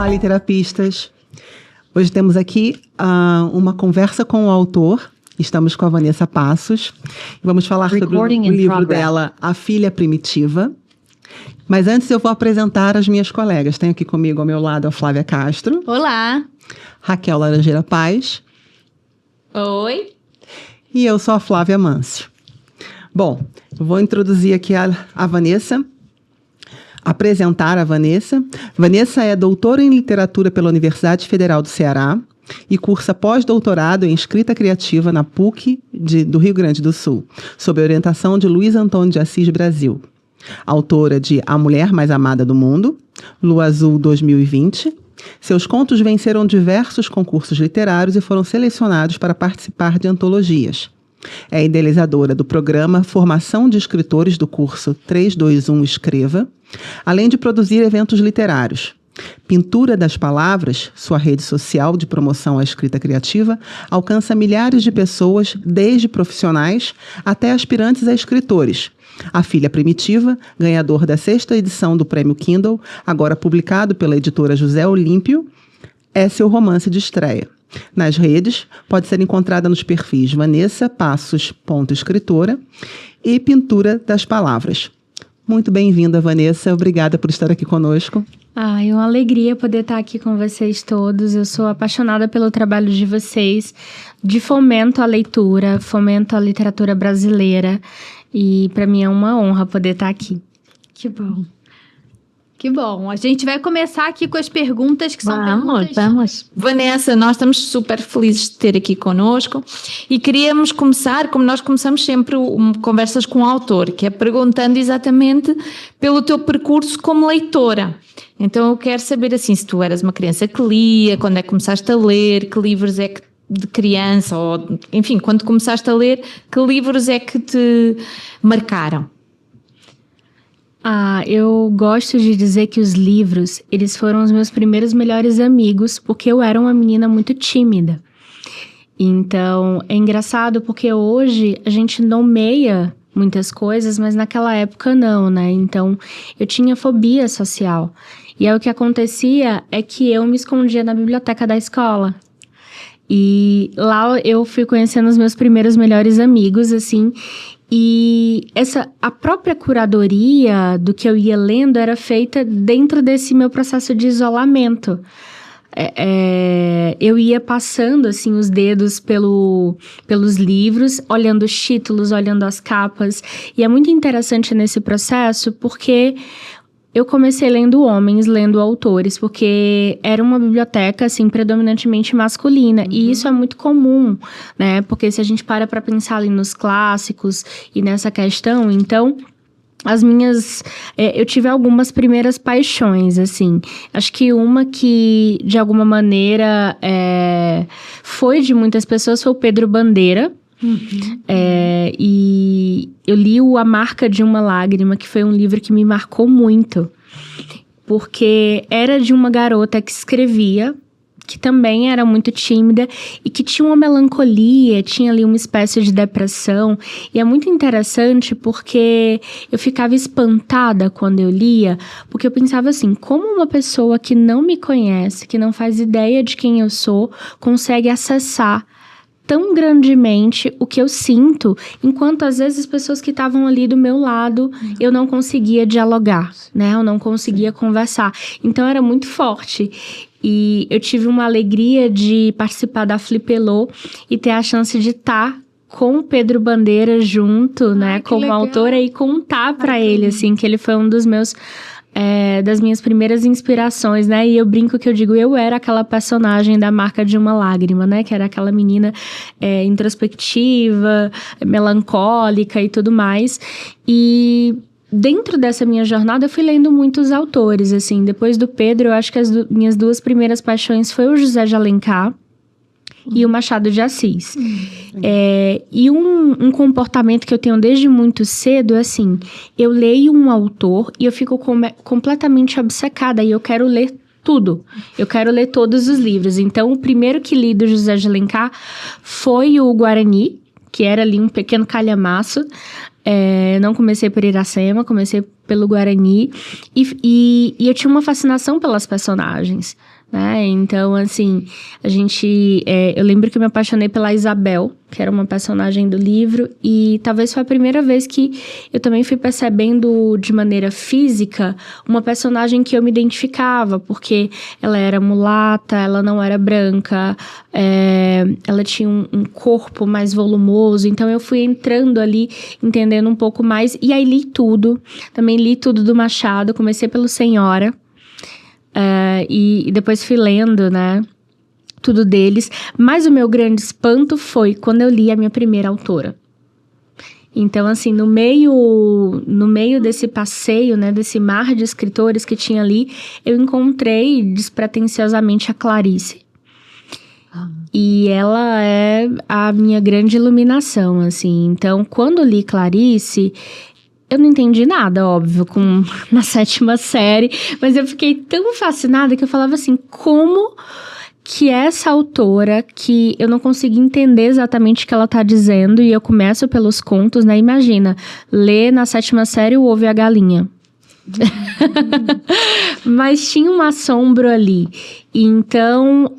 Olá, literapistas! Hoje temos aqui uma conversa com o autor. Estamos com a Vanessa Passos. Vamos falar sobre o livro dela, A Filha Primitiva. Mas antes eu vou apresentar as minhas colegas. Tenho aqui comigo ao meu lado a Flávia Castro. Olá! Raquel Laranjeira Paz. Oi! E eu sou a Flávia Mâncio. Bom, eu vou introduzir aqui a Vanessa. Apresentar a Vanessa. Vanessa é doutora em literatura pela Universidade Federal do Ceará e cursa pós-doutorado em escrita criativa na PUC do Rio Grande do Sul, sob a orientação de Luiz Antônio de Assis Brasil. Autora de A Mulher Mais Amada do Mundo, Lua Azul 2020. Seus contos venceram diversos concursos literários e foram selecionados para participar de antologias. É idealizadora do programa Formação de Escritores do curso 321 Escreva, além de produzir eventos literários. Pintura das Palavras, sua rede social de promoção à escrita criativa, alcança milhares de pessoas, desde profissionais até aspirantes a escritores. A Filha Primitiva, ganhador da 6ª edição do Prêmio Kindle, agora publicado pela editora José Olímpio, é seu romance de estreia. Nas redes, pode ser encontrada nos perfis Vanessa Passos.escritora e Pintura das Palavras. Muito bem-vinda, Vanessa. Obrigada por estar aqui conosco. É uma alegria poder estar aqui com vocês todos. Eu sou apaixonada pelo trabalho de vocês, de fomento à leitura, fomento à literatura brasileira. E para mim é uma honra poder estar aqui. Que bom. Que bom. A gente vai começar aqui com as perguntas que são perguntas... Vamos. Vanessa, nós estamos super felizes de ter aqui conosco e queríamos começar, como nós começamos sempre, conversas com o autor, que é perguntando exatamente pelo teu percurso como leitora. Então eu quero saber assim, se tu eras uma criança que lia, quando é que começaste a ler, que livros é que de criança, ou enfim, quando começaste a ler, que livros é que te marcaram? Eu gosto de dizer que os livros, eles foram os meus primeiros melhores amigos, porque eu era uma menina muito tímida. Então, é engraçado porque hoje a gente nomeia muitas coisas, mas naquela época não, né? Então, eu tinha fobia social. E aí o que acontecia é que eu me escondia na biblioteca da escola. E lá eu fui conhecendo os meus primeiros melhores amigos, assim, e a própria curadoria do que eu ia lendo era feita dentro desse meu processo de isolamento. Eu ia passando, assim, os dedos pelos livros, olhando os títulos, olhando as capas, e é muito interessante nesse processo porque... Eu comecei lendo homens, lendo autores, porque era uma biblioteca, assim, predominantemente masculina. Uhum. E isso é muito comum, né? Porque se a gente para pensar ali nos clássicos e nessa questão, então... eu tive algumas primeiras paixões, assim. Acho que uma que, de alguma maneira, foi de muitas pessoas foi o Pedro Bandeira. Uhum. E eu li A Marca de uma Lágrima, que foi um livro que me marcou muito, porque era de uma garota que escrevia, que também era muito tímida e que tinha uma melancolia, tinha ali uma espécie de depressão. E é muito interessante porque eu ficava espantada quando eu lia, porque eu pensava assim, como uma pessoa que não me conhece, que não faz ideia de quem eu sou, consegue acessar tão grandemente o que eu sinto, enquanto às vezes as pessoas que estavam ali do meu lado, eu não conseguia dialogar, né? Eu não conseguia conversar. Então era muito forte. E eu tive uma alegria de participar da Flipelô e ter a chance de estar com o Pedro Bandeira junto, né? Como legal. Autora e contar para ele, assim, que ele foi um dos meus... das minhas primeiras inspirações, né? E eu brinco que eu digo, eu era aquela personagem da Marca de uma Lágrima, né? Que era aquela menina introspectiva, melancólica e tudo mais. E dentro dessa minha jornada, eu fui lendo muitos autores, assim. Depois do Pedro, eu acho que as minhas duas primeiras paixões foi o José de Alencar e o Machado de Assis. E um comportamento que eu tenho desde muito cedo é assim, eu leio um autor e eu fico completamente obcecada e eu quero ler tudo. Eu quero ler todos os livros. Então, o primeiro que li do José de Alencar foi o Guarani, que era ali um pequeno calhamaço. Não comecei por Iracema, comecei pelo Guarani. E eu tinha uma fascinação pelas personagens, né? Então, assim, eu lembro que eu me apaixonei pela Isabel, que era uma personagem do livro, e talvez foi a primeira vez que eu também fui percebendo de maneira física uma personagem que eu me identificava, porque ela era mulata, ela não era branca, ela tinha um corpo mais volumoso, então eu fui entrando ali, entendendo um pouco mais, e aí também li tudo do Machado, comecei pelo Senhora, e depois fui lendo, né, tudo deles. Mas o meu grande espanto foi quando eu li a minha primeira autora. Então, assim, no meio desse passeio, né, desse mar de escritores que tinha ali, eu encontrei despretensiosamente a Clarice. E ela é a minha grande iluminação, assim. Então, quando li Clarice, eu não entendi nada, óbvio, na 7ª série, mas eu fiquei tão fascinada que eu falava assim, como que essa autora, que eu não consegui entender exatamente o que ela tá dizendo, e eu começo pelos contos, né? Imagina, ler na 7ª série o Ovo e a Galinha. Mas tinha um assombro ali. Então,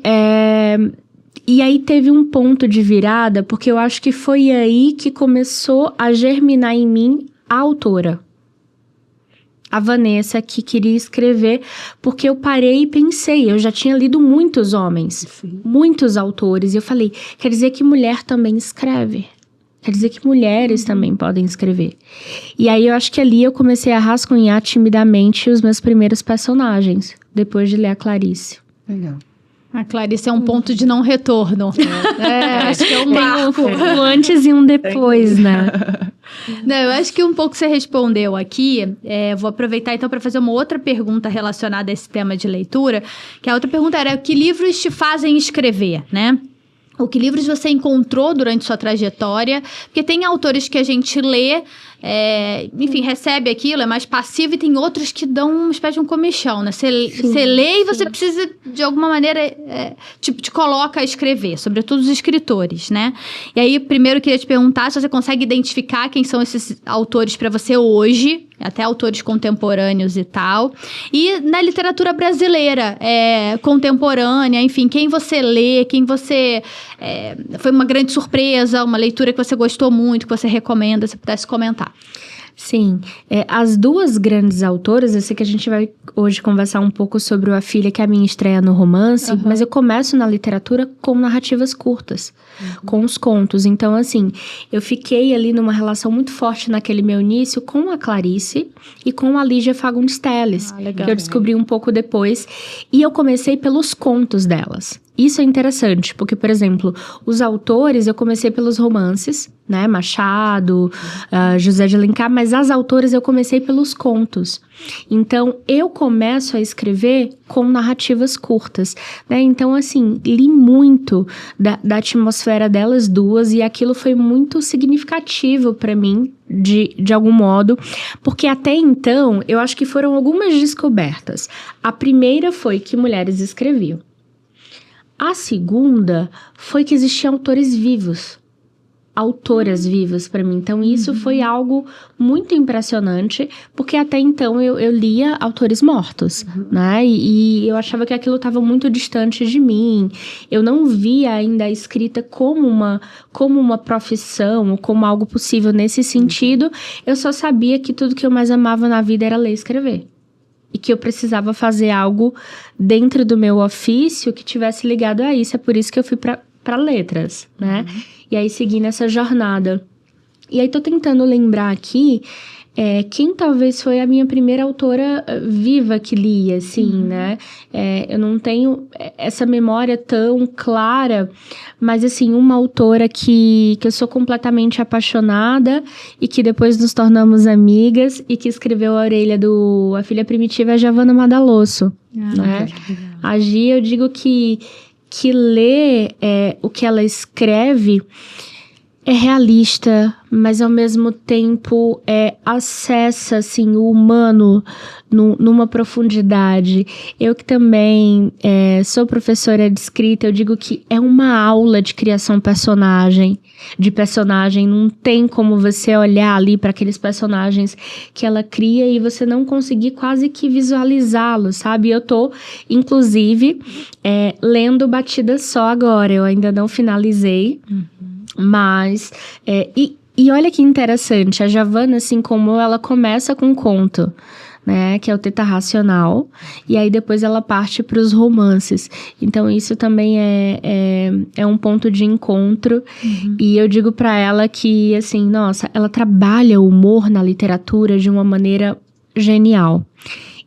e aí teve um ponto de virada, porque eu acho que foi aí que começou a germinar em mim a autora, a Vanessa, que queria escrever, porque eu parei e pensei, eu já tinha lido muitos homens, muitos autores, e eu falei, quer dizer que mulher também escreve, quer dizer que mulheres também podem escrever. E aí eu acho que ali eu comecei a rascunhar timidamente os meus primeiros personagens, depois de ler a Clarice. Legal. A Clarice é um ponto de não retorno. Acho que é um marco. Um antes e um depois, né? Não, eu acho que um pouco você respondeu aqui. Vou aproveitar então para fazer uma outra pergunta relacionada a esse tema de leitura. Que a outra pergunta era: que livros te fazem escrever, né? O que livros você encontrou durante sua trajetória? Porque tem autores que a gente lê, enfim, recebe aquilo, é mais passivo, e tem outros que dão uma espécie de um comichão, né? Você lê e você precisa, de alguma maneira, te coloca a escrever, sobretudo os escritores, né? E aí, primeiro, eu queria te perguntar se você consegue identificar quem são esses autores para você hoje, até autores contemporâneos e tal. E na literatura brasileira, contemporânea, enfim, quem você lê, quem você... foi uma grande surpresa, uma leitura que você gostou muito, que você recomenda, se pudesse comentar. Sim, as duas grandes autoras, eu sei que a gente vai hoje conversar um pouco sobre A Filha, que é a minha estreia no romance, mas eu começo na literatura com narrativas curtas, com os contos. Então, assim, eu fiquei ali numa relação muito forte naquele meu início com a Clarice e com a Lígia Fagundes Telles, que eu descobri um pouco depois. E eu comecei pelos contos delas. Isso é interessante, porque, por exemplo, os autores, eu comecei pelos romances, né? Machado, José de Alencar, mas as autoras eu comecei pelos contos. Então, eu começo a escrever com narrativas curtas, né? Então, assim, li muito da atmosfera delas duas, e aquilo foi muito significativo para mim, de algum modo, porque até então, eu acho que foram algumas descobertas. A primeira foi que mulheres escreviam. A segunda foi que existiam autores vivos, autoras vivas para mim. Então, isso foi algo muito impressionante, porque até então eu lia autores mortos, né? E eu achava que aquilo estava muito distante de mim. Eu não via ainda a escrita como uma profissão, ou como algo possível nesse sentido. Eu só sabia que tudo que eu mais amava na vida era ler e escrever. E que eu precisava fazer algo dentro do meu ofício que tivesse ligado a isso. É por isso que eu fui para letras, né? E aí, segui nessa jornada. E aí, tô tentando lembrar aqui quem talvez foi a minha primeira autora viva que li, assim, né? Eu não tenho essa memória tão clara, mas, assim, uma autora que eu sou completamente apaixonada e que depois nos tornamos amigas e que escreveu A Orelha A Filha Primitiva, é a Giovanna Madalosso, né? A Gi, eu digo que ler o que ela escreve é realista, mas ao mesmo tempo acessa assim, o humano numa profundidade. Eu que também sou professora de escrita, eu digo que é uma aula de criação de personagem. Não tem como você olhar ali para aqueles personagens que ela cria e você não conseguir quase que visualizá-los, sabe? Eu tô, inclusive, lendo Batida Só agora. Eu ainda não finalizei, mas... E olha que interessante, a Giovanna, assim como ela começa com um conto, né, que é o Teta Racional, e aí depois ela parte para os romances. Então isso também é um ponto de encontro, e eu digo para ela que, assim, nossa, ela trabalha o humor na literatura de uma maneira genial.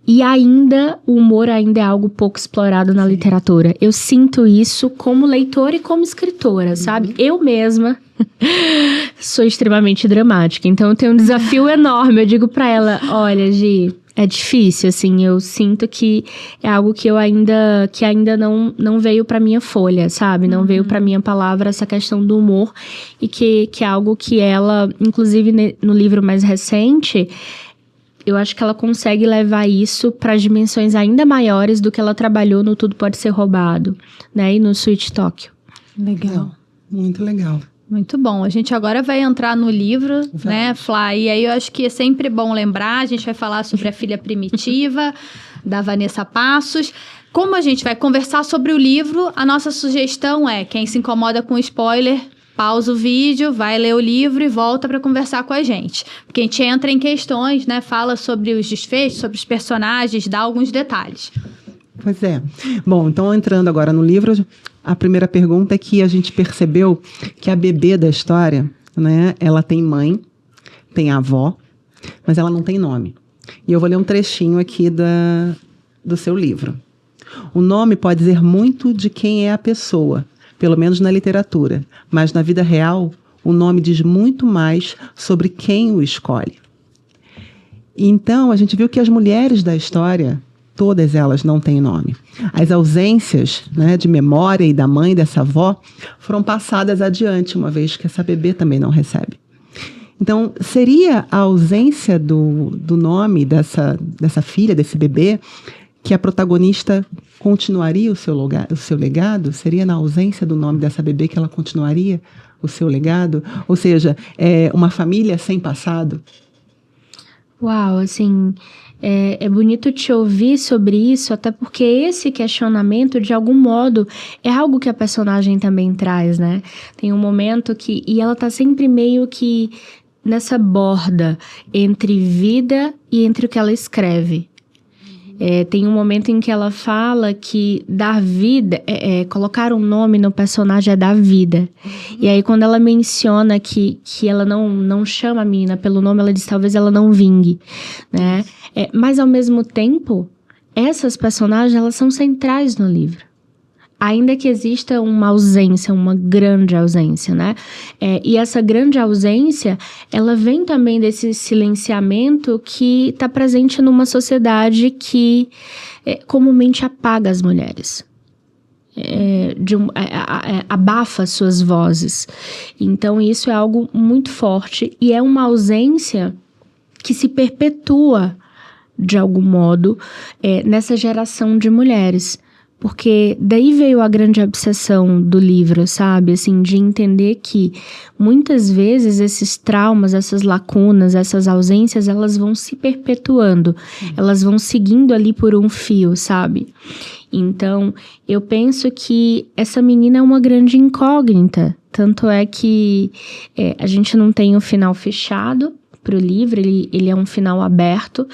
E ainda, o humor ainda é algo pouco explorado na literatura. Eu sinto isso como leitora e como escritora, sabe? Eu mesma sou extremamente dramática, então eu tenho um desafio enorme. Eu digo pra ela, olha, Gi, é difícil, assim, eu sinto que é algo que ainda não veio pra minha folha, sabe? Não veio pra minha palavra essa questão do humor, e que é algo que ela, inclusive no livro mais recente... Eu acho que ela consegue levar isso para dimensões ainda maiores do que ela trabalhou no Tudo Pode Ser Roubado, né? E no Sweet Tóquio. Legal. Muito legal. Muito bom. A gente agora vai entrar no livro, né, Flá? E aí eu acho que é sempre bom lembrar, a gente vai falar sobre A Filha Primitiva, da Vanessa Passos. Como a gente vai conversar sobre o livro, a nossa sugestão é, quem se incomoda com spoiler... Pausa o vídeo, vai ler o livro e volta para conversar com a gente. Porque a gente entra em questões, né? Fala sobre os desfechos, sobre os personagens, dá alguns detalhes. Pois é. Bom, então entrando agora no livro, a primeira pergunta é que a gente percebeu que a bebê da história, né? Ela tem mãe, tem avó, mas ela não tem nome. E eu vou ler um trechinho aqui do seu livro. O nome pode dizer muito de quem é a pessoa, pelo menos na literatura, mas na vida real, o nome diz muito mais sobre quem o escolhe. Então, a gente viu que as mulheres da história, todas elas não têm nome. As ausências, né, de memória e da mãe e dessa avó foram passadas adiante, uma vez que essa bebê também não recebe. Então, seria a ausência do nome dessa filha, desse bebê, que a protagonista continuaria o seu legado? Seria na ausência do nome dessa bebê que ela continuaria o seu legado? Ou seja, uma família sem passado? Uau, assim, é bonito te ouvir sobre isso, até porque esse questionamento, de algum modo, é algo que a personagem também traz, né? Tem um momento e ela tá sempre meio que nessa borda entre vida e entre o que ela escreve. Tem um momento em que ela fala que dar vida, colocar um nome no personagem é dar vida. E aí quando ela menciona que ela não chama a menina pelo nome, ela diz talvez ela não vingue, né? Mas ao mesmo tempo, essas personagens, elas são centrais no livro. Ainda que exista uma ausência, uma grande ausência, né? E essa grande ausência, ela vem também desse silenciamento que está presente numa sociedade que comumente apaga as mulheres. Abafa suas vozes. Então, isso é algo muito forte e é uma ausência que se perpetua, de algum modo, nessa geração de mulheres. Porque daí veio a grande obsessão do livro, sabe? Assim, de entender que muitas vezes esses traumas, essas lacunas, essas ausências, elas vão se perpetuando. Elas vão seguindo ali por um fio, sabe? Então, eu penso que essa menina é uma grande incógnita. Tanto é que a gente não tem o final fechado para o livro, ele é um final aberto.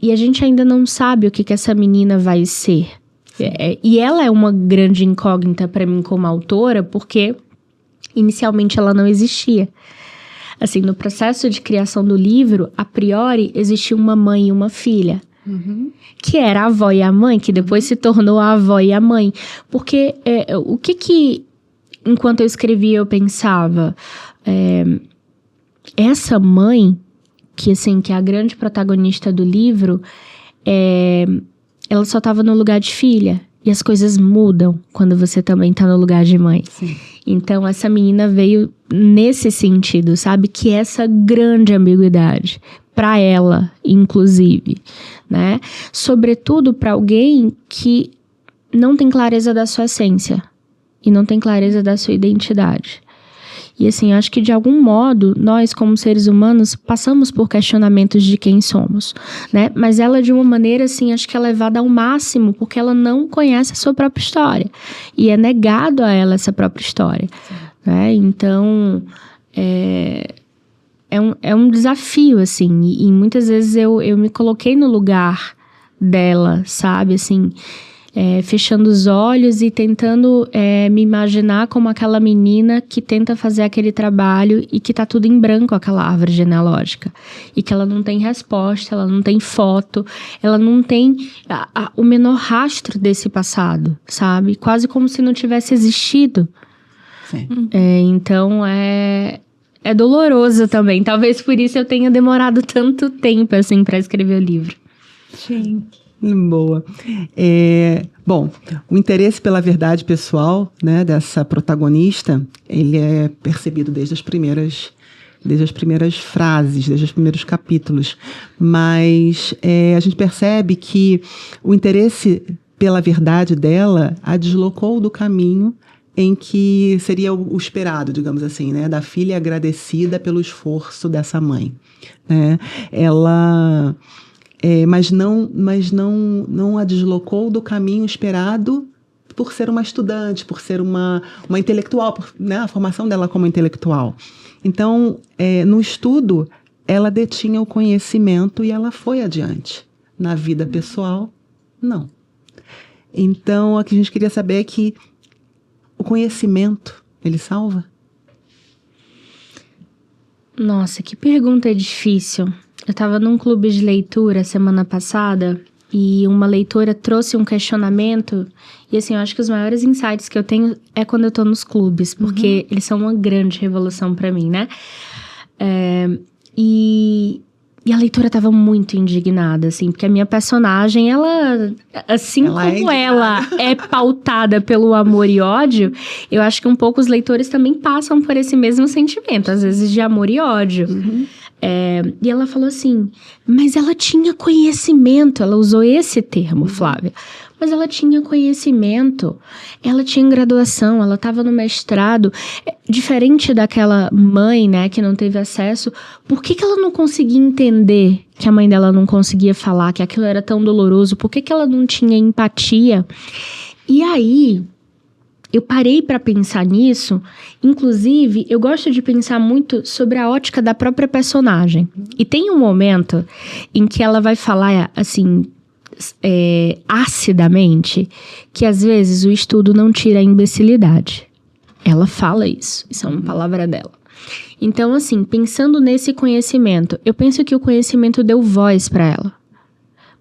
E a gente ainda não sabe o que essa menina vai ser. E ela é uma grande incógnita para mim como autora, porque inicialmente ela não existia. Assim, no processo de criação do livro, a priori, existia uma mãe e uma filha. Que era a avó e a mãe, que depois se tornou a avó e a mãe. Porque o que enquanto eu escrevia, eu pensava... essa mãe... que é a grande protagonista do livro, ela só estava no lugar de filha. E as coisas mudam quando você também está no lugar de mãe. Sim. Então, essa menina veio nesse sentido, sabe? Que é essa grande ambiguidade, para ela, inclusive, né? Sobretudo para alguém que não tem clareza da sua essência e não tem clareza da sua identidade. E assim, acho que de algum modo, nós como seres humanos passamos por questionamentos de quem somos, né? Mas ela de uma maneira assim, acho que é levada ao máximo, porque ela não conhece a sua própria história. E é negado a ela essa própria história, né? Então, é um desafio, assim. E muitas vezes eu me coloquei no lugar dela, sabe? Assim, fechando os olhos e tentando me imaginar como aquela menina que tenta fazer aquele trabalho e que tá tudo em branco, aquela árvore genealógica. E que ela não tem resposta, ela não tem foto, ela não tem o menor rastro desse passado, sabe? Quase como se não tivesse existido. Sim. Então, é doloroso também. Talvez por isso eu tenha demorado tanto tempo, assim, para escrever o livro. Sim. Boa. Bom, o interesse pela verdade pessoal, né, dessa protagonista, ele é percebido desde as primeiras frases, desde os primeiros capítulos. Mas a gente percebe que o interesse pela verdade dela a deslocou do caminho em que seria o esperado, digamos assim, né, da filha agradecida pelo esforço dessa mãe, né? Ela mas não a deslocou do caminho esperado por ser uma estudante, por ser uma intelectual, né, a formação dela como intelectual. Então, no estudo, ela detinha o conhecimento e ela foi adiante. Na vida pessoal, não. Então, o que a gente queria saber é que o conhecimento, ele salva? Nossa, que pergunta difícil. Eu estava num clube de leitura semana passada e uma leitora trouxe um questionamento. E assim, eu acho que os maiores insights que eu tenho é quando eu tô nos clubes, porque eles são uma grande revolução para mim, né? E a leitora estava muito indignada, assim, porque a minha personagem, ela, assim como ela é pautada pelo amor e ódio, eu acho que um pouco os leitores também passam por esse mesmo sentimento, às vezes de amor e ódio. E ela falou assim, mas ela tinha conhecimento, ela usou esse termo, Flávia, mas ela tinha conhecimento, ela tinha graduação, ela estava no mestrado, diferente daquela mãe, né, que não teve acesso. Por que ela não conseguia entender que a mãe dela não conseguia falar, que aquilo era tão doloroso? Por que ela não tinha empatia? E aí, eu parei para pensar nisso. Inclusive, eu gosto de pensar muito sobre a ótica da própria personagem. E tem um momento em que ela vai falar, assim, acidamente, que às vezes o estudo não tira a imbecilidade. Ela fala isso é uma palavra dela. Então, assim, pensando nesse conhecimento, eu penso que o conhecimento deu voz para ela.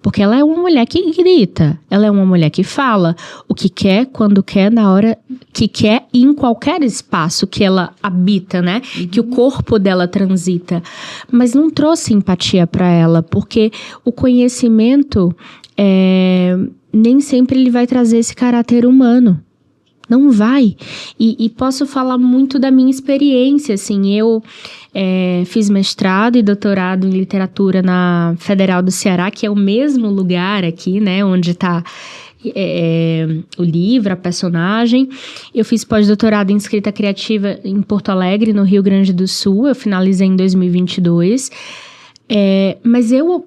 Porque ela é uma mulher que grita, ela é uma mulher que fala o que quer, quando quer, na hora que quer e em qualquer espaço que ela habita, né? Que o corpo dela transita. Mas não trouxe empatia para ela, porque o conhecimento nem sempre ele vai trazer esse caráter humano. Não vai. E posso falar muito da minha experiência, assim, eu fiz mestrado e doutorado em literatura na Federal do Ceará, que é o mesmo lugar aqui, né, onde está o livro, a personagem. Eu fiz pós-doutorado em escrita criativa em Porto Alegre, no Rio Grande do Sul, eu finalizei em 2022, mas eu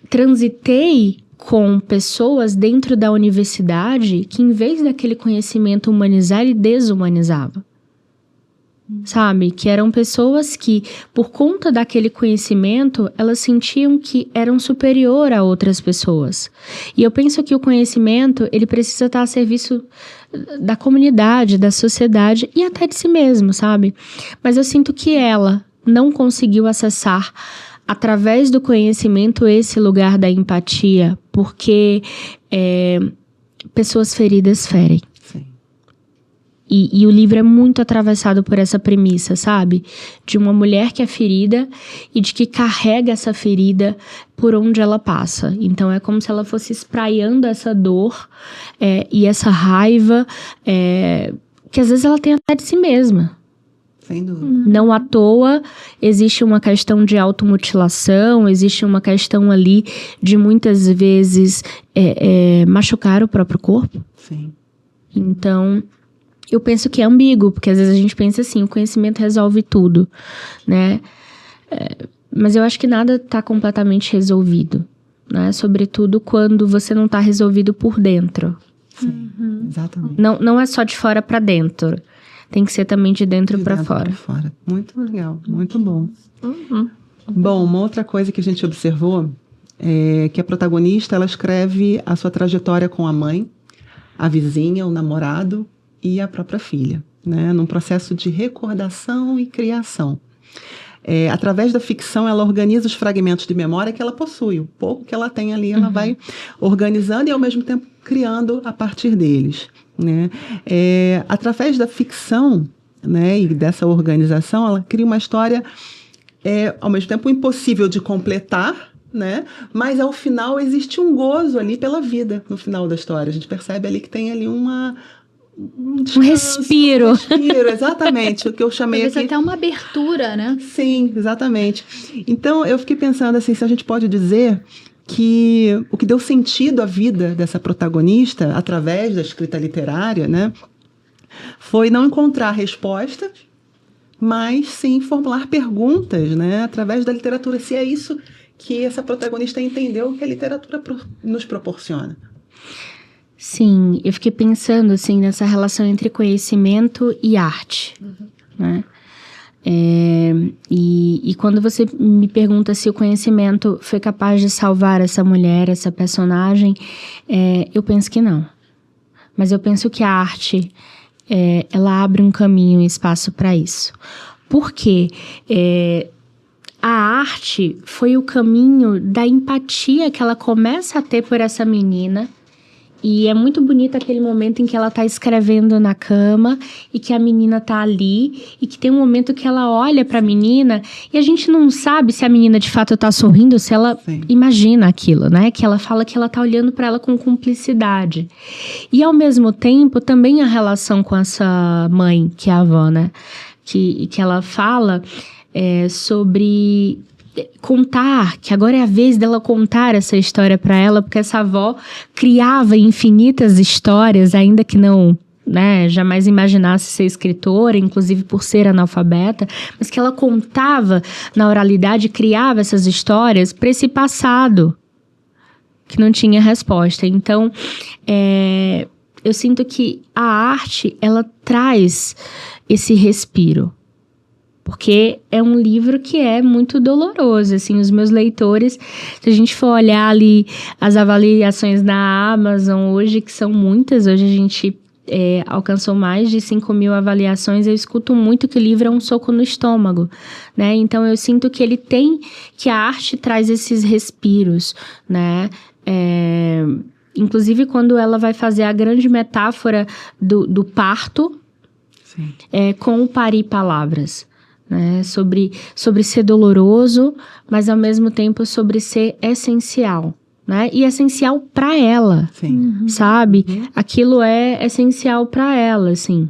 transitei com pessoas dentro da universidade que, em vez daquele conhecimento humanizar, ele desumanizava. Sabe? Que eram pessoas que, por conta daquele conhecimento, elas sentiam que eram superior a outras pessoas. E eu penso que o conhecimento, ele precisa estar a serviço da comunidade, da sociedade e até de si mesmo, sabe? Mas eu sinto que ela não conseguiu acessar através do conhecimento esse lugar da empatia, porque pessoas feridas ferem. Sim. E o livro é muito atravessado por essa premissa, sabe? De uma mulher que é ferida e de que carrega essa ferida por onde ela passa. Então, é como se ela fosse espraiando essa dor e essa raiva que às vezes ela tem até de si mesma. Sem dúvida. Não à toa existe uma questão de automutilação, existe uma questão ali de muitas vezes machucar o próprio corpo. Sim. Então, eu penso que é ambíguo, porque às vezes a gente pensa assim, o conhecimento resolve tudo, né? Mas eu acho que nada está completamente resolvido, né? Sobretudo quando você não está resolvido por dentro. Sim, exatamente. Não é só de fora para dentro. Tem que ser também de dentro para fora. Muito legal, muito bom. Bom, uma outra coisa que a gente observou é que a protagonista, ela escreve a sua trajetória com a mãe, a vizinha, o namorado e a própria filha, né? Num processo de recordação e criação. Através da ficção, ela organiza os fragmentos de memória que ela possui. O pouco que ela tem ali, ela vai organizando e, ao mesmo tempo, criando a partir deles, né? Através da ficção, né, e dessa organização, ela cria uma história, ao mesmo tempo, impossível de completar, né? Mas, ao final, existe um gozo ali pela vida, no final da história. A gente percebe ali que tem ali um respiro. Um respiro, exatamente, o que eu chamei Talvez aqui. até uma abertura, né? Sim, exatamente. Então, eu fiquei pensando assim, se a gente pode dizer que o que deu sentido à vida dessa protagonista, através da escrita literária, né, foi não encontrar respostas, mas sim formular perguntas, né, através da literatura. Se é isso que essa protagonista entendeu que a literatura nos proporciona. Sim, eu fiquei pensando assim nessa relação entre conhecimento e arte, né? E quando você me pergunta se o conhecimento foi capaz de salvar essa mulher, essa personagem, eu penso que não. Mas eu penso que a arte, ela abre um caminho, um espaço para isso. Porque a arte foi o caminho da empatia que ela começa a ter por essa menina. E é muito bonito aquele momento em que ela tá escrevendo na cama e que a menina tá ali e que tem um momento que ela olha pra menina e a gente não sabe se a menina de fato tá sorrindo, se ela imagina aquilo, né? Que ela fala que ela tá olhando pra ela com cumplicidade. E ao mesmo tempo também a relação com essa mãe, que é a avó, né? Que ela fala sobre contar, que agora é a vez dela contar essa história para ela, porque essa avó criava infinitas histórias, ainda que não, né, jamais imaginasse ser escritora, inclusive por ser analfabeta, mas que ela contava na oralidade, criava essas histórias para esse passado que não tinha resposta. Então, eu sinto que a arte, ela traz esse respiro. Porque é um livro que é muito doloroso, assim, os meus leitores, se a gente for olhar ali as avaliações na Amazon hoje, que são muitas, hoje a gente alcançou mais de 5.000 avaliações, eu escuto muito que o livro é um soco no estômago, né? Então eu sinto que que a arte traz esses respiros, né? Inclusive quando ela vai fazer a grande metáfora do parto, com o parir palavras. Né, sobre ser doloroso, mas ao mesmo tempo sobre ser essencial, né? E essencial para ela, sabe? Aquilo é essencial para ela, assim.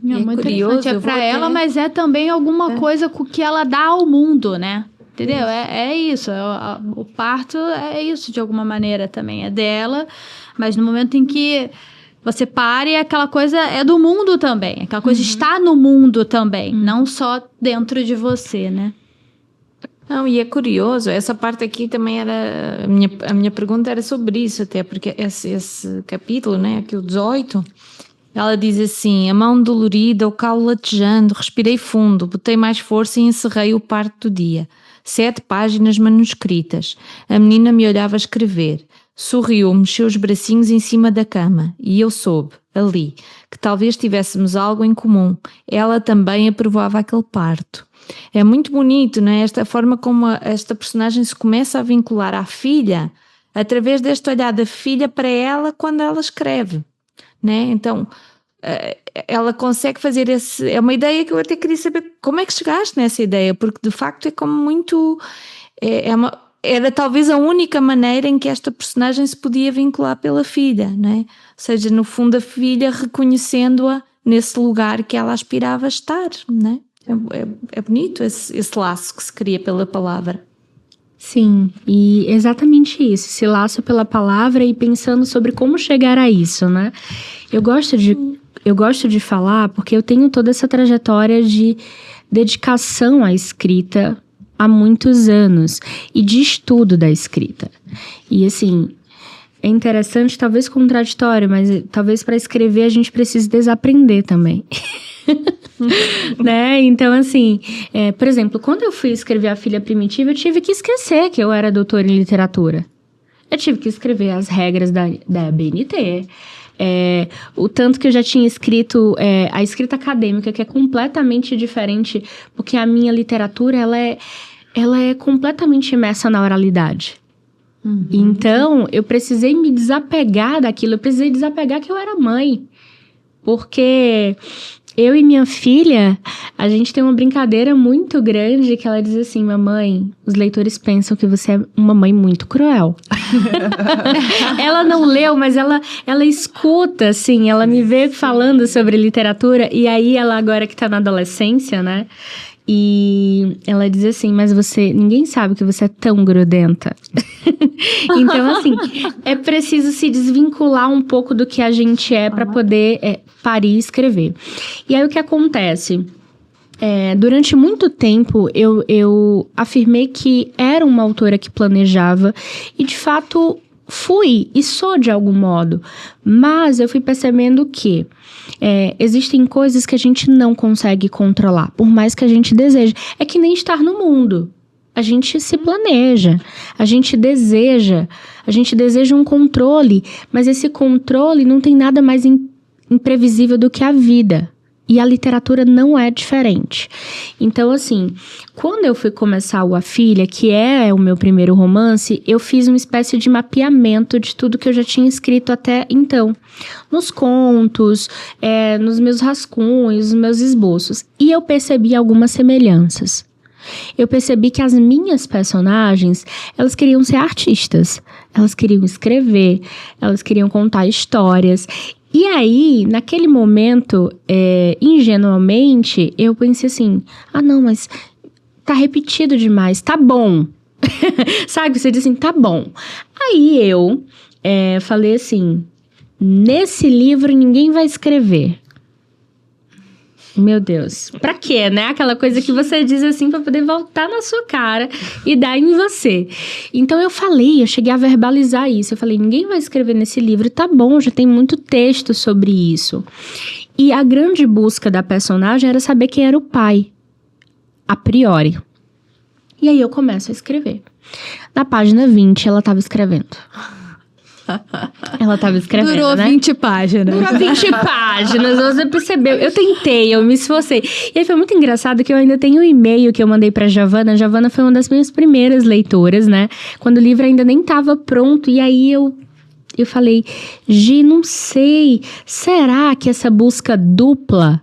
Muito curioso, é para ela, mas é também alguma coisa que ela dá ao mundo, né? Entendeu? É isso. O parto é isso de alguma maneira também. É dela, mas no momento em que você pare, aquela coisa é do mundo também. Aquela coisa está no mundo também, não só dentro de você, né? Não, e é curioso, essa parte aqui também era... A minha pergunta era sobre isso até, porque esse capítulo, né, aqui o 18, ela diz assim: a mão dolorida, o calo latejando, respirei fundo, botei mais força e encerrei o parto do dia. 7 páginas manuscritas. A menina me olhava escrever. Sorriu, mexeu os bracinhos em cima da cama e eu soube, ali, que talvez tivéssemos algo em comum. Ela também aprovava aquele parto. É muito bonito, não é? Esta forma como esta personagem se começa a vincular à filha, através deste olhar da filha para ela quando ela escreve, né? Então, ela consegue fazer esse... É uma ideia que eu até queria saber como é que chegaste nessa ideia, porque de facto é como muito... Era talvez a única maneira em que esta personagem se podia vincular pela filha, não é? seja, no fundo a filha reconhecendo-a nesse lugar que ela aspirava a estar, não é? É bonito esse laço que se cria pela palavra. Sim, e exatamente isso, esse laço pela palavra e pensando sobre como chegar a isso, né? Eu gosto de falar porque eu tenho toda essa trajetória de dedicação à escrita há muitos anos e de estudo da escrita. E assim, é interessante, talvez contraditório, mas talvez para escrever a gente precise desaprender também. Né? Então, assim, por exemplo, quando eu fui escrever A Filha Primitiva, eu tive que esquecer que eu era doutora em literatura. Eu tive que escrever as regras da BNT. O tanto que eu já tinha escrito a escrita acadêmica, que é completamente diferente, porque a minha literatura, ela é completamente imersa na oralidade. Uhum. Então, eu precisei me desapegar daquilo, eu precisei desapegar que eu era mãe. Porque eu e minha filha, a gente tem uma brincadeira muito grande que ela diz assim: mamãe, os leitores pensam que você é uma mãe muito cruel. Ela não leu, mas ela escuta, assim, ela me vê falando sobre literatura, e aí ela agora que tá na adolescência, né? E ela diz assim, mas ninguém sabe que você é tão grudenta. Então, assim, é preciso se desvincular um pouco do que a gente é para poder parir e escrever. E aí, o que acontece? Durante muito tempo, eu afirmei que era uma autora que planejava e, de fato, fui e sou de algum modo. Mas eu fui percebendo que existem coisas que a gente não consegue controlar, por mais que a gente deseje. É que nem estar no mundo. A gente se planeja, a gente deseja um controle, mas esse controle não tem nada mais imprevisível do que a vida. E a literatura não é diferente. Então, assim, quando eu fui começar o A Filha, que é o meu primeiro romance, eu fiz uma espécie de mapeamento de tudo que eu já tinha escrito até então. Nos contos, nos meus rascunhos, nos meus esboços. E eu percebi algumas semelhanças. Eu percebi que as minhas personagens, elas queriam ser artistas. Elas queriam escrever, elas queriam contar histórias. E aí, naquele momento, ingenuamente, eu pensei assim, não, mas tá repetido demais, tá bom. Sabe, você diz assim, tá bom. Aí eu falei assim, nesse livro ninguém vai escrever. Meu Deus, pra quê, né? Aquela coisa que você diz assim pra poder voltar na sua cara e dar em você. Então eu cheguei a verbalizar isso. Eu falei, ninguém vai escrever nesse livro, tá bom, já tem muito texto sobre isso. E a grande busca da personagem era saber quem era o pai, a priori. E aí eu começo a escrever. Na página 20, ela tava escrevendo. Ela tava escrevendo, Durou, né? 20 páginas. Durou 20 páginas, você percebeu. Eu tentei, eu me esforcei. E aí foi muito engraçado que eu ainda tenho um e-mail que eu mandei pra Giovana. A Giovana foi uma das minhas primeiras leitoras, né? Quando o livro ainda nem tava pronto. E aí eu falei, Gi, não sei. Será que essa busca dupla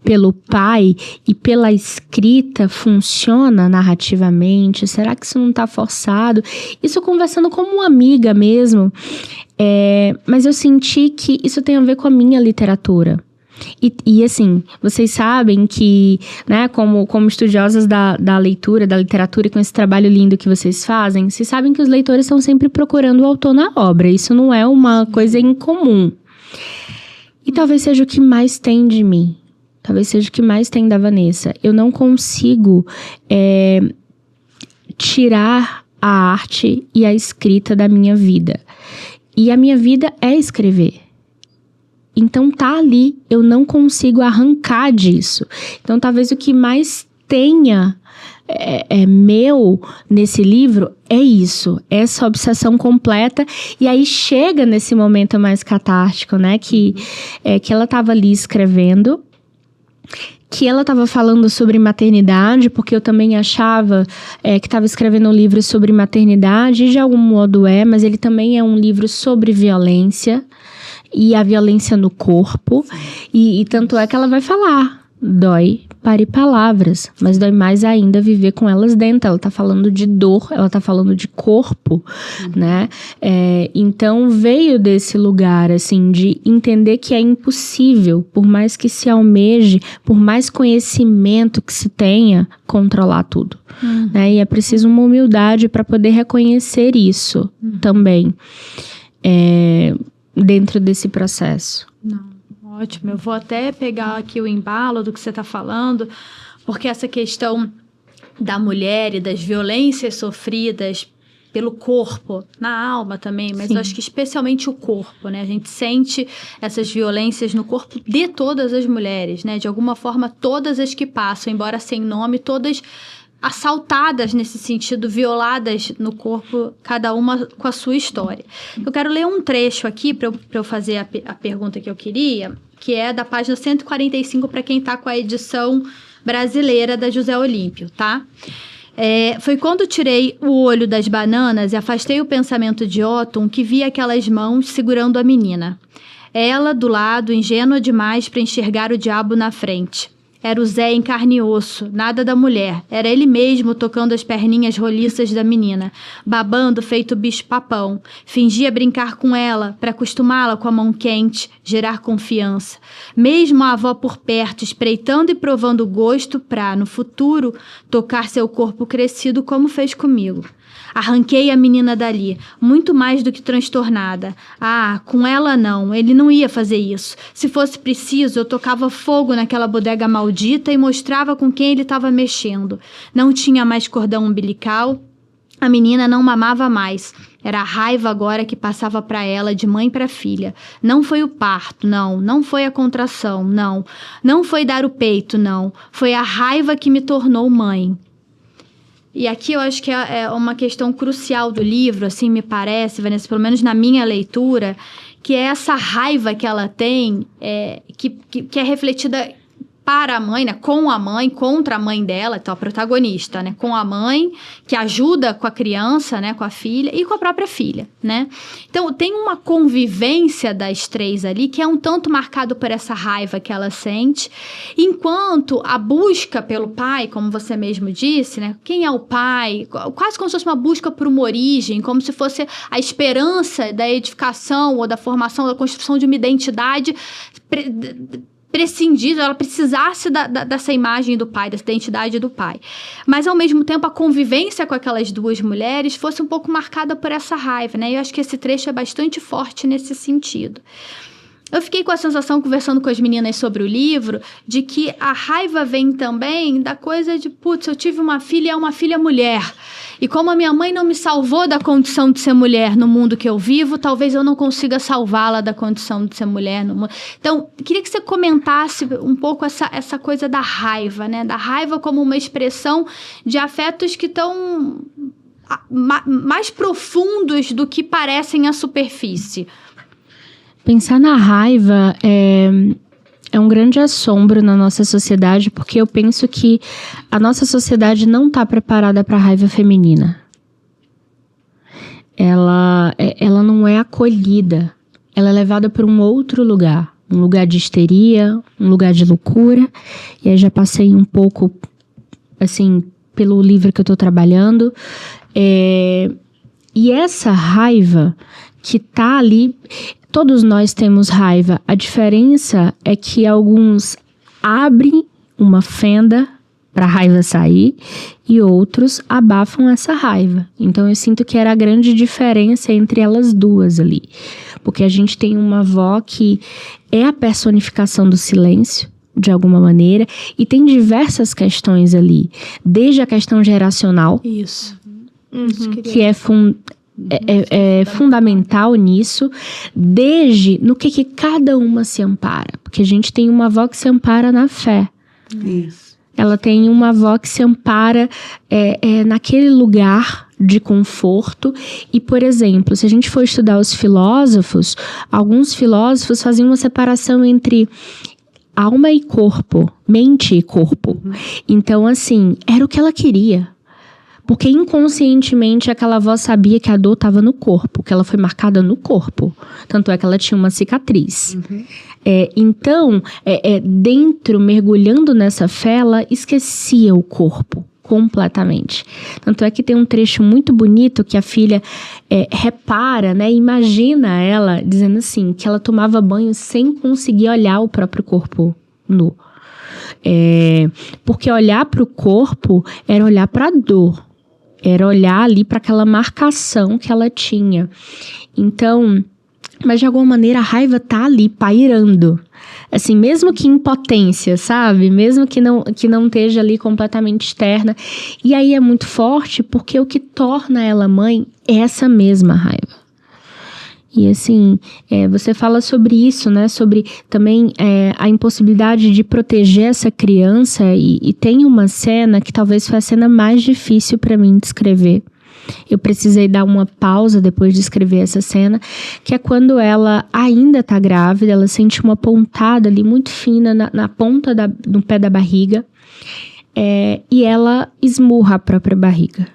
pelo pai e pela escrita funciona narrativamente? Será que isso não tá forçado? Isso conversando como uma amiga mesmo. Mas eu senti que isso tem a ver com a minha literatura. E assim, vocês sabem que, né, como estudiosas da leitura, da literatura, e com esse trabalho lindo que vocês fazem, vocês sabem que os leitores estão sempre procurando o autor na obra. Isso não é uma coisa incomum. E talvez seja o que mais tem de mim. Talvez seja o que mais tem da Vanessa. Eu não consigo tirar a arte e a escrita da minha vida. E a minha vida é escrever. Então tá ali, eu não consigo arrancar disso. Então talvez o que mais tenha meu nesse livro é isso, essa obsessão completa. E aí chega nesse momento mais catártico, né? Que ela tava ali escrevendo, que ela estava falando sobre maternidade, porque eu também achava que estava escrevendo um livro sobre maternidade, e de algum modo mas ele também é um livro sobre violência, e a violência no corpo, e tanto é que ela vai falar, dói parir palavras, mas dói mais ainda viver com elas dentro. Ela tá falando de dor, ela tá falando de corpo, né? Então veio desse lugar, assim, de entender que é impossível, por mais que se almeje, por mais conhecimento que se tenha, controlar tudo, né? E é preciso uma humildade para poder reconhecer isso também, dentro desse processo. Não. Ótimo, eu vou até pegar aqui o embalo do que você está falando, porque essa questão da mulher e das violências sofridas pelo corpo, na alma também, mas eu acho que especialmente o corpo, né? A gente sente essas violências no corpo de todas as mulheres, né? De alguma forma, todas as que passam, embora sem nome, todas assaltadas nesse sentido, violadas no corpo, cada uma com a sua história. Eu quero ler um trecho aqui para eu fazer a pergunta que eu queria, que é da página 145 para quem está com a edição brasileira da José Olímpio, tá? Foi quando tirei o olho das bananas e afastei o pensamento de Otton que vi aquelas mãos segurando a menina. Ela, do lado, ingênua demais para enxergar o diabo na frente. Era o Zé em carne e osso, nada da mulher. Era ele mesmo tocando as perninhas roliças da menina, babando feito bicho-papão. Fingia brincar com ela, para acostumá-la com a mão quente, gerar confiança. Mesmo a avó por perto, espreitando e provando o gosto para, no futuro, tocar seu corpo crescido como fez comigo. Arranquei a menina dali, muito mais do que transtornada. Ah, com ela não, ele não ia fazer isso. Se fosse preciso, eu tocava fogo naquela bodega maldita e mostrava com quem ele estava mexendo. Não tinha mais cordão umbilical, a menina não mamava mais. Era a raiva agora que passava para ela de mãe para filha. Não foi o parto, não. Não foi a contração, não. Não foi dar o peito, não. Foi a raiva que me tornou mãe. E aqui eu acho que é uma questão crucial do livro, assim me parece, Vanessa, pelo menos na minha leitura, que é essa raiva que ela tem, que é refletida para a mãe, né, com a mãe, contra a mãe dela, então a protagonista, né, com a mãe, que ajuda com a criança, né, com a filha e com a própria filha, né. Então, tem uma convivência das três ali que é um tanto marcado por essa raiva que ela sente, enquanto a busca pelo pai, como você mesmo disse, né, quem é o pai, quase como se fosse uma busca por uma origem, como se fosse a esperança da edificação ou da formação, da construção de uma identidade prescindir, ela precisasse dessa imagem do pai, dessa identidade do pai. Mas, ao mesmo tempo, a convivência com aquelas duas mulheres fosse um pouco marcada por essa raiva, né? E eu acho que esse trecho é bastante forte nesse sentido. Eu fiquei com a sensação, conversando com as meninas sobre o livro, de que a raiva vem também da coisa de, putz, eu tive uma filha e é uma filha mulher. E como a minha mãe não me salvou da condição de ser mulher no mundo que eu vivo, talvez eu não consiga salvá-la da condição de ser mulher no mundo. Então, queria que você comentasse um pouco essa coisa da raiva, né? Da raiva como uma expressão de afetos que estão mais profundos do que parecem à superfície. Pensar na raiva é um grande assombro na nossa sociedade, porque eu penso que a nossa sociedade não está preparada para a raiva feminina. Ela não é acolhida, ela é levada para um outro lugar. Um lugar de histeria, um lugar de loucura. E aí já passei um pouco, assim, pelo livro que eu estou trabalhando. E essa raiva que tá ali, todos nós temos raiva. A diferença é que alguns abrem uma fenda para a raiva sair e outros abafam essa raiva. Então eu sinto que era a grande diferença entre elas duas ali. Porque a gente tem uma avó que é a personificação do silêncio, de alguma maneira, e tem diversas questões ali. Desde a questão geracional. Isso. Que é fundamental nisso, desde no que cada uma se ampara. Porque a gente tem uma avó que se ampara na fé. Isso. Ela tem uma avó que se ampara naquele lugar de conforto. E, por exemplo, se a gente for estudar os filósofos, alguns filósofos faziam uma separação entre alma e corpo, mente e corpo. Então, assim, era o que ela queria. Porque inconscientemente aquela avó sabia que a dor estava no corpo, que ela foi marcada no corpo. Tanto é que ela tinha uma cicatriz. Então, dentro, mergulhando nessa fé, ela esquecia o corpo completamente. Tanto é que tem um trecho muito bonito que a filha repara, né? Imagina ela dizendo assim, que ela tomava banho sem conseguir olhar o próprio corpo nu. Porque olhar para o corpo era olhar para a dor. Era olhar ali para aquela marcação que ela tinha. Então, mas de alguma maneira a raiva tá ali pairando. Assim, mesmo que em potência, sabe? Mesmo que não esteja ali completamente externa. E aí é muito forte porque o que torna ela mãe é essa mesma raiva. E assim, você fala sobre isso, né? Sobre também a impossibilidade de proteger essa criança. E tem uma cena que talvez foi a cena mais difícil para mim de escrever. Eu precisei dar uma pausa depois de escrever essa cena, que é quando ela ainda tá grávida, ela sente uma pontada ali muito fina na ponta do pé da barriga, e ela esmurra a própria barriga.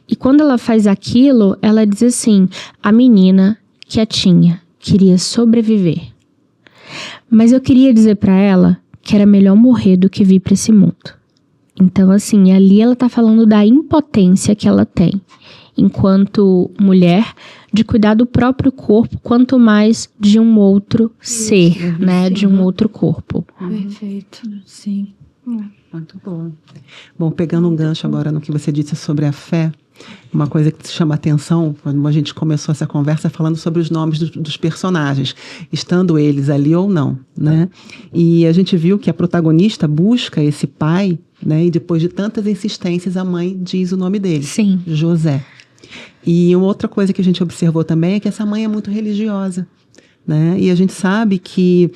E quando ela faz aquilo, ela diz assim, a menina, quietinha, queria sobreviver. Mas eu queria dizer para ela que era melhor morrer do que vir para esse mundo. Então, assim, ali ela tá falando da impotência que ela tem, enquanto mulher, de cuidar do próprio corpo, quanto mais de um outro ser, né? De um outro corpo. Perfeito, sim. Muito bom. Bom, pegando um gancho agora no que você disse sobre a fé, uma coisa que chama atenção, quando a gente começou essa conversa falando sobre os nomes dos personagens, estando eles ali ou não, né? E a gente viu que a protagonista busca esse pai, né? E depois de tantas insistências, a mãe diz o nome dele. Sim. José. E uma outra coisa que a gente observou também é que essa mãe é muito religiosa, né? E a gente sabe que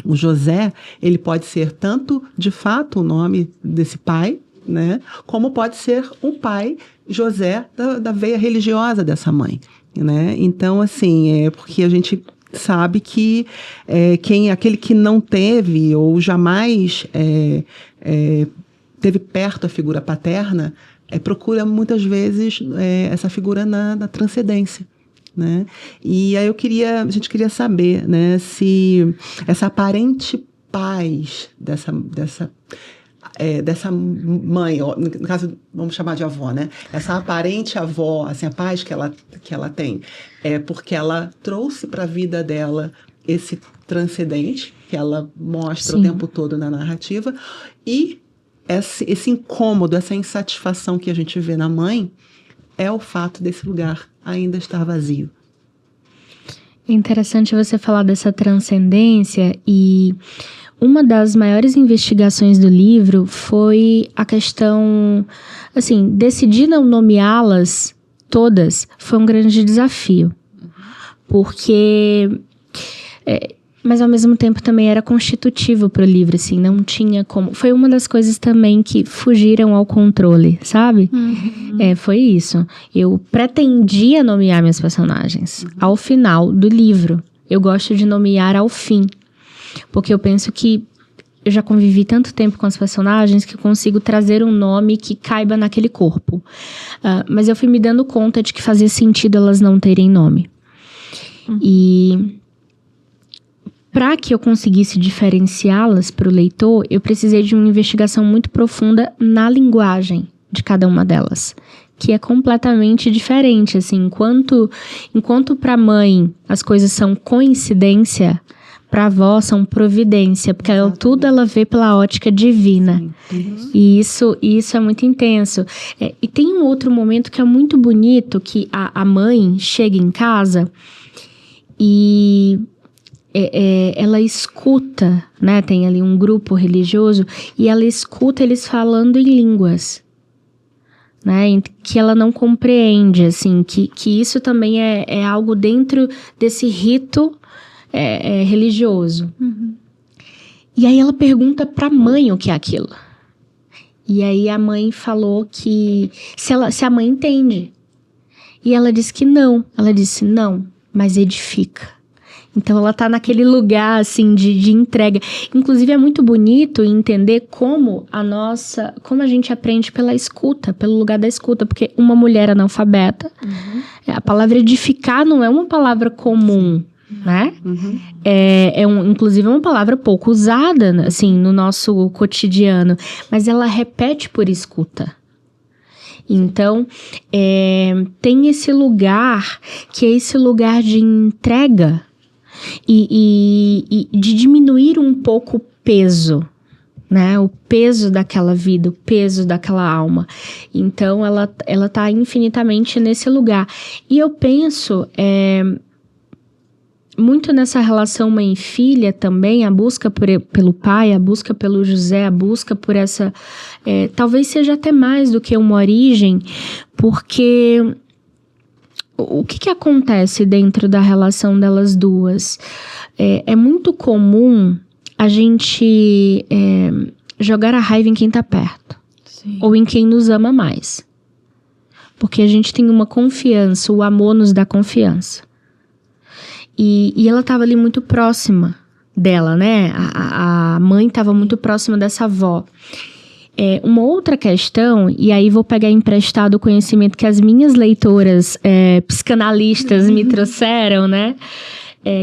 o José, ele pode ser tanto, de fato, o nome desse pai, né? Como pode ser um pai, José, da veia religiosa dessa mãe, né? Então, assim, porque a gente sabe que aquele que não teve ou jamais teve perto a figura paterna, procura muitas vezes essa figura na transcendência, né? E aí a gente queria saber, né, se essa aparente paz dessa mãe, no caso, vamos chamar de avó, né? Essa aparente avó, assim, a paz que ela tem, é porque ela trouxe para a vida dela esse transcendente, que ela mostra Sim. o tempo todo na narrativa, e esse incômodo, essa insatisfação que a gente vê na mãe, é o fato desse lugar ainda estar vazio. É interessante você falar dessa transcendência, e uma das maiores investigações do livro foi a questão, assim, decidir não nomeá-las todas foi um grande desafio, porque mas ao mesmo tempo também era constitutivo para o livro, assim, não tinha como. Foi uma das coisas também que fugiram ao controle, sabe? Foi isso. Eu pretendia nomear meus personagens ao final do livro. Eu gosto de nomear ao fim, porque eu penso que eu já convivi tanto tempo com os personagens que eu consigo trazer um nome que caiba naquele corpo. Mas eu fui me dando conta de que fazia sentido elas não terem nome. E para que eu conseguisse diferenciá-las para o leitor, eu precisei de uma investigação muito profunda na linguagem de cada uma delas, que é completamente diferente, assim, enquanto para a mãe as coisas são coincidência, para a avó são providência, porque tudo ela vê pela ótica divina. E isso é muito intenso. E tem um outro momento que é muito bonito, que a mãe chega em casa e ela escuta, né? Tem ali um grupo religioso e ela escuta eles falando em línguas, né? Que ela não compreende, assim, que isso também é algo dentro desse rito religioso. E aí ela pergunta pra mãe o que é aquilo. E aí a mãe falou que se a mãe entende. E ela disse que não. Ela disse não, mas edifica. Então, ela tá naquele lugar, assim, de entrega. Inclusive, é muito bonito entender como a gente aprende pela escuta, pelo lugar da escuta. Porque uma mulher analfabeta, a palavra edificar não é uma palavra comum, né? Inclusive, é uma palavra pouco usada, assim, no nosso cotidiano. Mas ela repete por escuta. Então, tem esse lugar, que é esse lugar de entrega e de diminuir um pouco o peso, né? O peso daquela vida, o peso daquela alma. Então, ela tá infinitamente nesse lugar. E eu penso muito nessa relação mãe e filha também, a busca pelo pai, a busca pelo José, a busca por essa... talvez seja até mais do que uma origem, porque o que acontece dentro da relação delas duas? É muito comum a gente jogar a raiva em quem tá perto. Sim. Ou em quem nos ama mais. Porque a gente tem uma confiança, o amor nos dá confiança. E ela estava ali muito próxima dela, né? A mãe estava muito próxima dessa avó. Uma outra questão, e aí vou pegar emprestado o conhecimento que as minhas leitoras psicanalistas me trouxeram, né?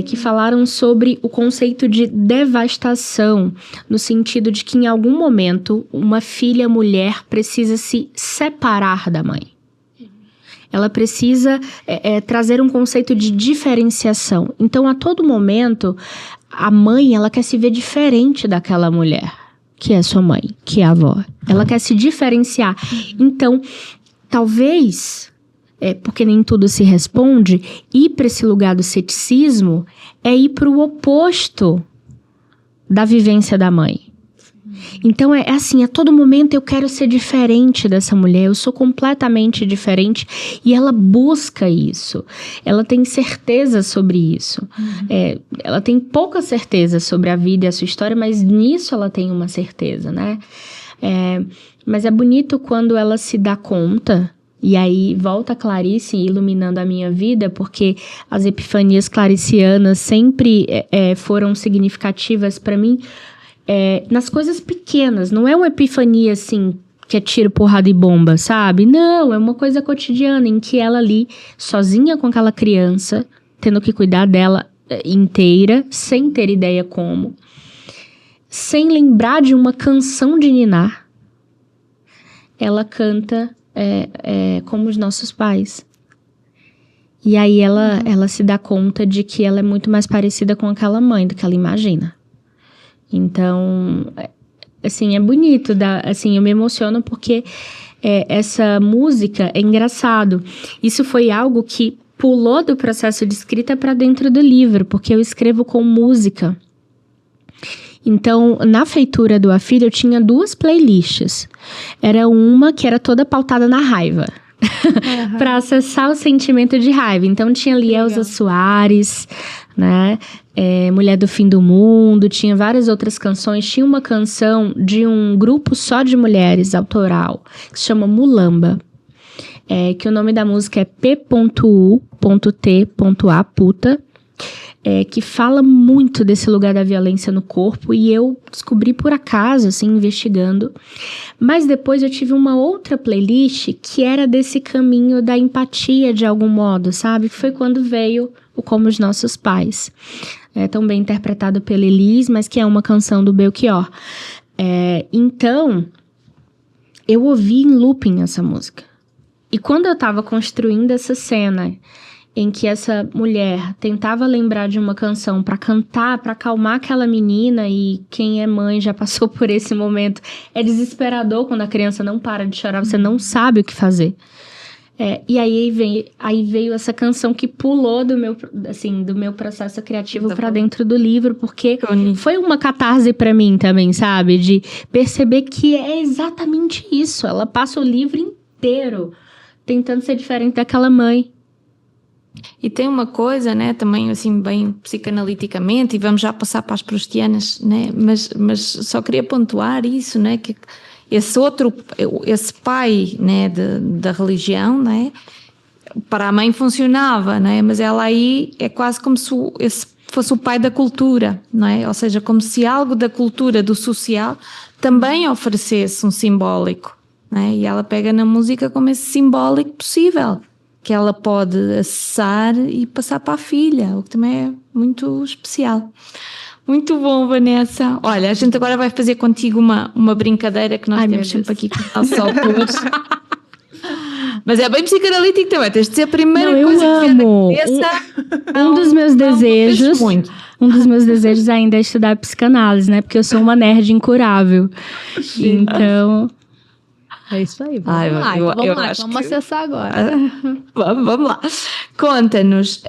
Que falaram sobre o conceito de devastação, no sentido de que em algum momento uma filha mulher precisa se separar da mãe. Ela precisa trazer um conceito de diferenciação. Então, a todo momento, a mãe, ela quer se ver diferente daquela mulher, que é sua mãe, que é a avó. Ela quer se diferenciar. Então, talvez, porque nem tudo se responde, ir para esse lugar do ceticismo é ir para o oposto da vivência da mãe. Então, assim, a todo momento eu quero ser diferente dessa mulher, eu sou completamente diferente, e ela busca isso, ela tem certeza sobre isso, ela tem pouca certeza sobre a vida e a sua história, mas nisso ela tem uma certeza, né? Mas é bonito quando ela se dá conta, e aí volta a Clarice iluminando a minha vida, porque as epifanias claricianas sempre foram significativas para mim, nas coisas pequenas. Não é uma epifania assim que é tiro, porrada e bomba, sabe? Não, é uma coisa cotidiana em que ela ali, sozinha com aquela criança, tendo que cuidar dela inteira, sem ter ideia como, sem lembrar de uma canção de ninar, ela canta como os nossos pais. E aí ela se dá conta de que ela é muito mais parecida com aquela mãe do que ela imagina. Então, assim, é bonito, assim, eu me emociono porque essa música é engraçado. Isso foi algo que pulou do processo de escrita para dentro do livro, porque eu escrevo com música. Então, na feitura do A Filha, eu tinha 2 playlists. Era uma que era toda pautada na raiva. Para acessar o sentimento de raiva. Então, tinha ali Elza Soares, né? Mulher do Fim do Mundo, tinha várias outras canções. Tinha uma canção de um grupo só de mulheres, autoral, que se chama Mulamba. Que o nome da música é P.U.T.A. Puta. Que fala muito desse lugar da violência no corpo, e eu descobri por acaso, assim, investigando. Mas depois eu tive uma outra playlist que era desse caminho da empatia, de algum modo, sabe? Que foi quando veio o Como os Nossos Pais. Também interpretado pela Elis, mas que é uma canção do Belchior. Então, eu ouvi em looping essa música. E quando eu tava construindo essa cena em que essa mulher tentava lembrar de uma canção para cantar, para acalmar aquela menina, e quem é mãe já passou por esse momento, é desesperador quando a criança não para de chorar, você não sabe o que fazer. E aí veio essa canção que pulou do meu processo criativo para dentro do livro, porque foi uma catarse para mim também, sabe? De perceber que é exatamente isso, ela passa o livro inteiro tentando ser diferente daquela mãe. E tem uma coisa, né, também assim bem psicanaliticamente, e vamos já passar para as proustianas, né, mas só queria pontuar isso, né, que esse pai, né, da religião, né, para a mãe funcionava, né, mas ela aí é quase como se esse fosse o pai da cultura, não é? Ou seja, como se algo da cultura, do social, também oferecesse um simbólico, não é? E ela pega na música como esse simbólico possível, que ela pode acessar e passar para a filha, o que também é muito especial. Muito bom, Vanessa. Olha, a gente agora vai fazer contigo uma brincadeira que nós temos sempre aqui com os nossos autores. Mas é bem psicanalítico também, tens de ser a primeira coisa que amo. vier na cabeça. Um dos meus desejos, um dos meus desejos ainda é estudar psicanálise, né? Porque eu sou uma nerd incurável. Então, É isso aí, vamos acessar agora. Vamos lá. Conta-nos,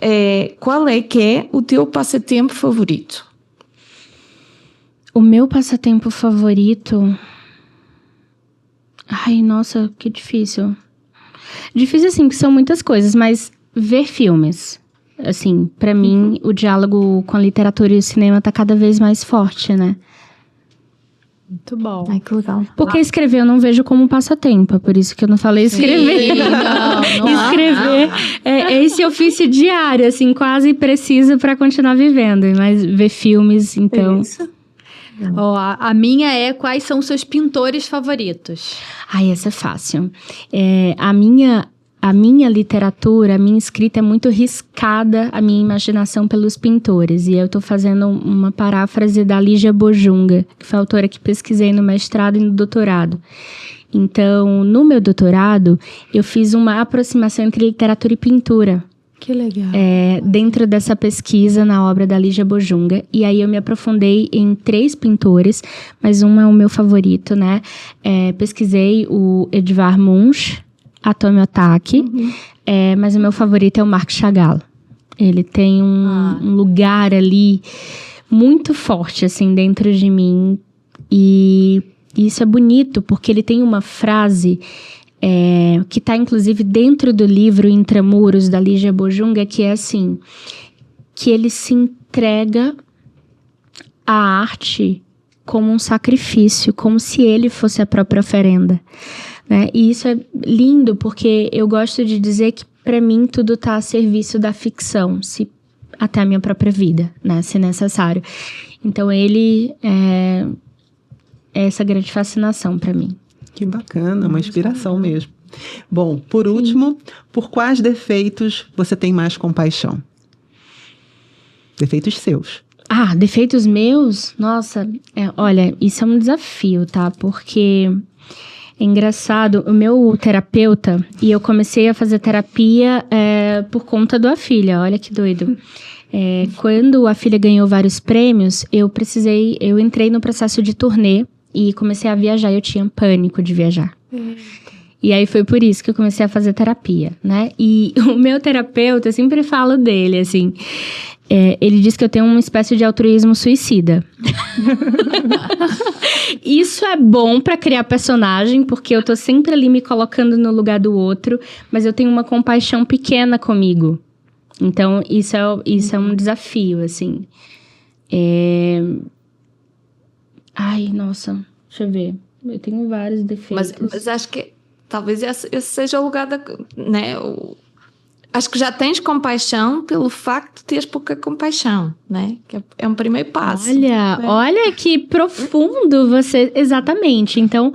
qual é que é o teu passatempo favorito? o meu passatempo favorito... Ai, nossa, que difícil. Difícil, assim, porque são muitas coisas, mas ver filmes. Assim, pra mim, o diálogo com a literatura e o cinema tá cada vez mais forte, né? Muito bom. Ai, que legal. Porque escrever eu não vejo como um passatempo, é por isso que eu não falei escrever. Não Escrever é esse ofício diário, assim, quase preciso pra continuar vivendo. Mas ver filmes, então... Ó, a minha é: quais são os seus pintores favoritos? Ai, essa é fácil. A minha literatura, a minha escrita é muito riscada, a minha imaginação pelos pintores. E eu estou fazendo uma paráfrase da Lígia Bojunga, que foi a autora que pesquisei no mestrado e no doutorado. Então, no meu doutorado, eu fiz uma aproximação entre literatura e pintura. Que legal. Dentro dessa pesquisa na obra da Lígia Bojunga. E aí eu me aprofundei em 3 pintores, mas um é o meu favorito, né? Pesquisei o Edvard Munch, a Tomi Otaki, mas o meu favorito é o Marc Chagall. Ele tem um lugar ali muito forte, assim, dentro de mim. E isso é bonito, porque ele tem uma frase... que está inclusive dentro do livro Intramuros, da Lígia Bojunga, que é assim, que ele se entrega à arte como um sacrifício, como se ele fosse a própria oferenda, né? E isso é lindo, porque eu gosto de dizer que, para mim, tudo está a serviço da ficção, até a minha própria vida, né? Se necessário. Então, ele é essa grande fascinação para mim. Que bacana, uma inspiração mesmo. Bom, por último, por quais defeitos você tem mais compaixão? Defeitos seus. Defeitos meus? Nossa, olha, isso é um desafio, tá? Porque é engraçado, o meu terapeuta, e eu comecei a fazer terapia por conta da filha, olha que doido. Quando a filha ganhou vários prêmios, eu entrei no processo de turnê, e comecei a viajar, eu tinha pânico de viajar. E aí foi por isso que eu comecei a fazer terapia, né? E o meu terapeuta, eu sempre falo dele, assim... ele diz que eu tenho uma espécie de altruísmo suicida. Isso é bom pra criar personagem, porque eu tô sempre ali me colocando no lugar do outro, mas eu tenho uma compaixão pequena comigo. Então, isso é um desafio, assim. Ai, nossa, deixa eu ver. Eu tenho vários defeitos. Mas acho que talvez esse seja o lugar né? Acho que já tens compaixão pelo facto de teres pouca compaixão, né? Que é um primeiro passo. Olha que profundo você... Exatamente. Então,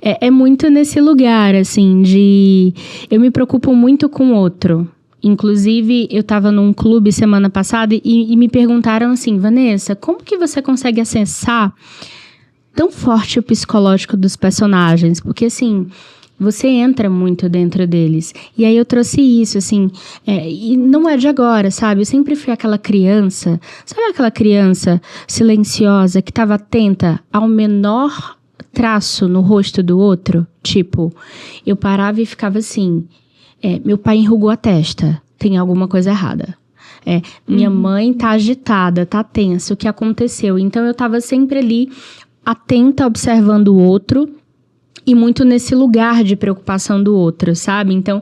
é muito nesse lugar, assim, de... Eu me preocupo muito com o outro. Inclusive, eu estava num clube semana passada e me perguntaram assim, Vanessa, como que você consegue acessar tão forte o psicológico dos personagens? Porque, assim, você entra muito dentro deles. E aí eu trouxe isso, assim, e não é de agora, sabe? Eu sempre fui aquela criança, sabe aquela criança silenciosa que estava atenta ao menor traço no rosto do outro? Tipo, eu parava e ficava assim... meu pai enrugou a testa, tem alguma coisa errada. Minha mãe tá agitada, tá tensa, o que aconteceu? Então, eu tava sempre ali, atenta, observando o outro, e muito nesse lugar de preocupação do outro, sabe? Então,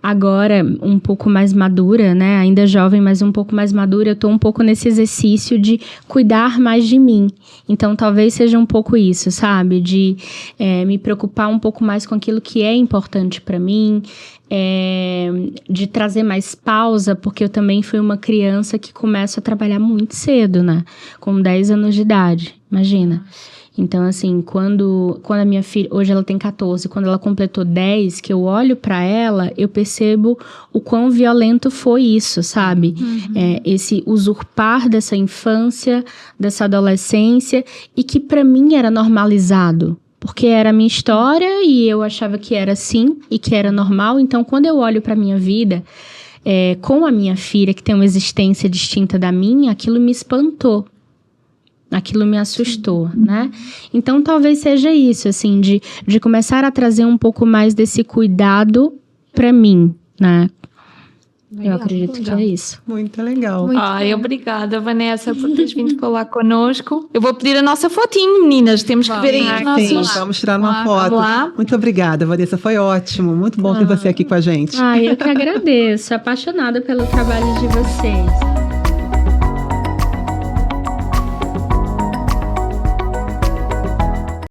agora um pouco mais madura, né? Ainda jovem, mas um pouco mais madura, eu tô um pouco nesse exercício de cuidar mais de mim. Então, talvez seja um pouco isso, sabe? De me preocupar um pouco mais com aquilo que é importante para mim, de trazer mais pausa, porque eu também fui uma criança que começa a trabalhar muito cedo, né? Com 10 anos de idade, imagina. Então, assim, quando a minha filha, hoje ela tem 14, quando ela completou 10, que eu olho pra ela, eu percebo o quão violento foi isso, sabe? Esse usurpar dessa infância, dessa adolescência, e que pra mim era normalizado. Porque era a minha história e eu achava que era assim e que era normal. Então, quando eu olho pra minha vida, com a minha filha, que tem uma existência distinta da minha, aquilo me espantou. Aquilo me assustou, né? Então, talvez seja isso, assim, de começar a trazer um pouco mais desse cuidado pra mim, né? Eu acredito que é isso. Muito legal. Ai, obrigada, Vanessa, por teres vindo falar connosco. Eu vou pedir a nossa fotinho, meninas. Temos que ver aí os nossos... Sim, vamos tirar uma foto. Vamos lá. Muito obrigada, Vanessa. Foi ótimo. Muito bom ter você aqui com a gente. Eu que agradeço. Apaixonada pelo trabalho de vocês.